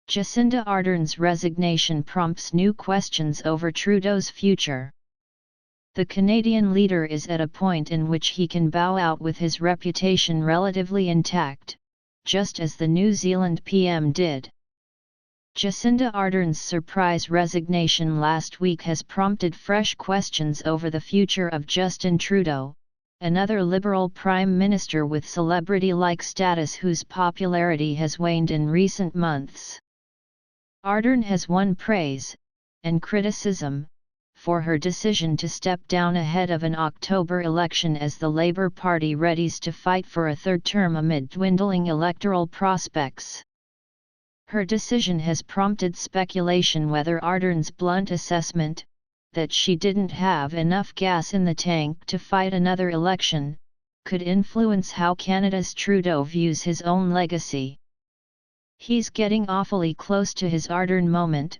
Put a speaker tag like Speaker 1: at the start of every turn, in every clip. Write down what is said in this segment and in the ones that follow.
Speaker 1: Jacinda Ardern's resignation prompts new questions over Trudeau's future. The Canadian leader is at a point in which he can bow out with his reputation relatively intact, just as the New Zealand PM did. Jacinda Ardern's surprise resignation last week has prompted fresh questions over the future of Justin Trudeau, another Liberal Prime Minister with celebrity-like status whose popularity has waned in recent months. Ardern has won praise, and criticism, for her decision to step down ahead of an October election as the Labour Party readies to fight for a third term amid dwindling electoral prospects. Her decision has prompted speculation whether Ardern's blunt assessment, that she didn't have enough gas in the tank to fight another election, could influence how Canada's Trudeau views his own legacy. He's getting awfully close to his Ardern moment,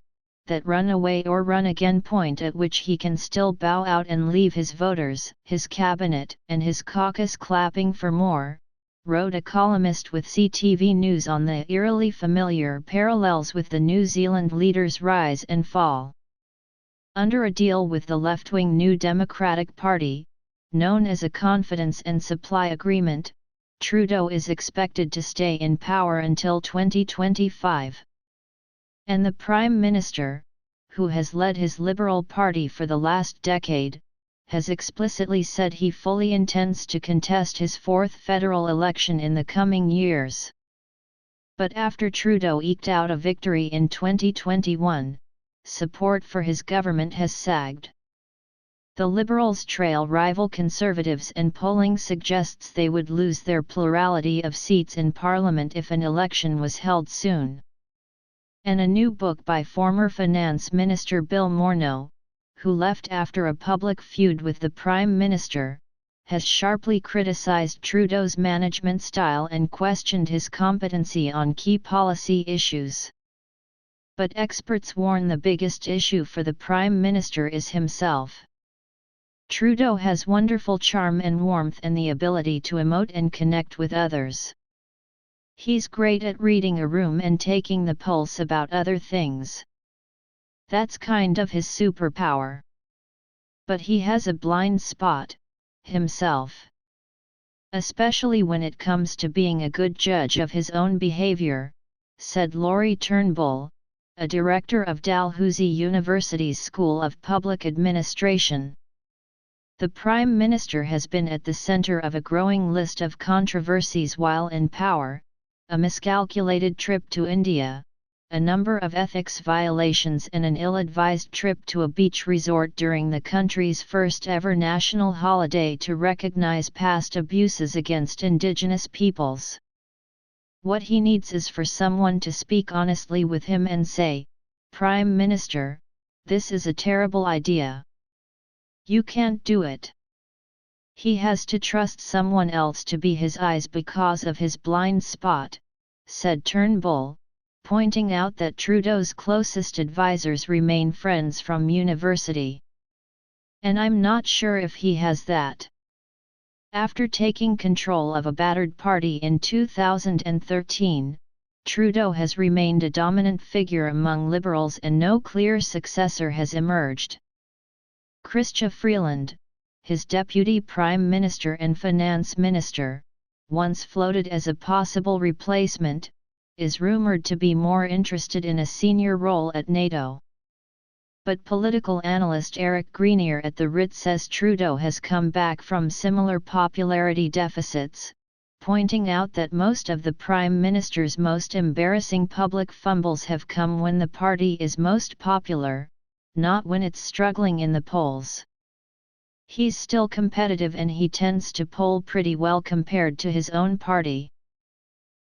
Speaker 1: that run away or run again point at which he can still bow out and leave his voters, his cabinet, and his caucus clapping for more, wrote a columnist with CTV News on the eerily familiar parallels with the New Zealand leader's rise and fall. Under a deal with the left-wing New Democratic Party, known as a Confidence and Supply Agreement, Trudeau is expected to stay in power until 2025. And the Prime Minister, who has led his Liberal Party for the last decade, has explicitly said he fully intends to contest his fourth federal election in the coming years. But after Trudeau eked out a victory in 2021, support for his government has sagged. The Liberals trail rival Conservatives and polling suggests they would lose their plurality of seats in Parliament if an election was held soon. And a new book by former Finance Minister Bill Morneau, who left after a public feud with the Prime Minister, has sharply criticized Trudeau's management style and questioned his competency on key policy issues. But experts warn the biggest issue for the Prime Minister is himself. Trudeau has wonderful charm and warmth and the ability to emote and connect with others. He's great at reading a room and taking the pulse about other things. That's kind of his superpower. But he has a blind spot, himself. Especially when it comes to being a good judge of his own behavior, said Laurie Turnbull, a director of Dalhousie University's School of Public Administration. The Prime Minister has been at the center of a growing list of controversies while in power, a miscalculated trip to India, a number of ethics violations and an ill-advised trip to a beach resort during the country's first ever national holiday to recognize past abuses against Indigenous peoples. What he needs is for someone to speak honestly with him and say, "Prime Minister, this is a terrible idea. You can't do it." He has to trust someone else to be his eyes because of his blind spot, said Turnbull, pointing out that Trudeau's closest advisors remain friends from university. And I'm not sure if he has that. After taking control of a battered party in 2013, Trudeau has remained a dominant figure among Liberals and no clear successor has emerged. Chrystia Freeland, his deputy prime minister and finance minister, once floated as a possible replacement, is rumoured to be more interested in a senior role at NATO. But political analyst Eric Greenier at the RIT says Trudeau has come back from similar popularity deficits, pointing out that most of the Prime Minister's most embarrassing public fumbles have come when the party is most popular, not when it's struggling in the polls. He's still competitive and he tends to poll pretty well compared to his own party.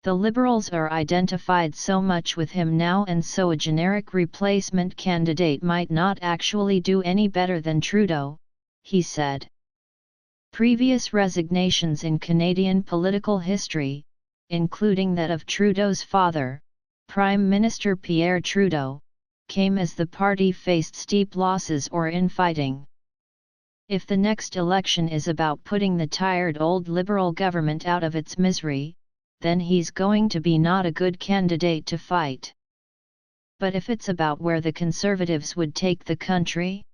Speaker 1: The Liberals are identified so much with him now, and so a generic replacement candidate might not actually do any better than Trudeau, he said. Previous resignations in Canadian political history, including that of Trudeau's father, Prime Minister Pierre Trudeau, came as the party faced steep losses or infighting. If the next election is about putting the tired old Liberal government out of its misery, then he's going to be not a good candidate to fight. But if it's about where the Conservatives would take the country,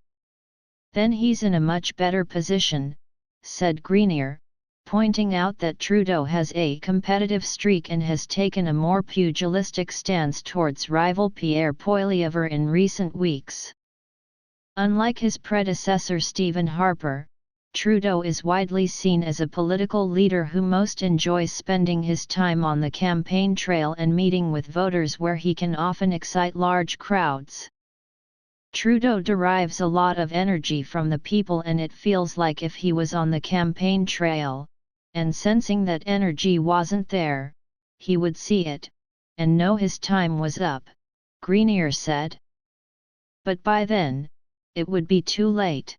Speaker 1: then he's in a much better position, said Grenier, pointing out that Trudeau has a competitive streak and has taken a more pugilistic stance towards rival Pierre Poilievre in recent weeks. Unlike his predecessor Stephen Harper, Trudeau is widely seen as a political leader who most enjoys spending his time on the campaign trail and meeting with voters where he can often excite large crowds. Trudeau derives a lot of energy from the people, and it feels like if he was on the campaign trail, and sensing that energy wasn't there, he would see it, and know his time was up, Grenier said. But by then, it would be too late.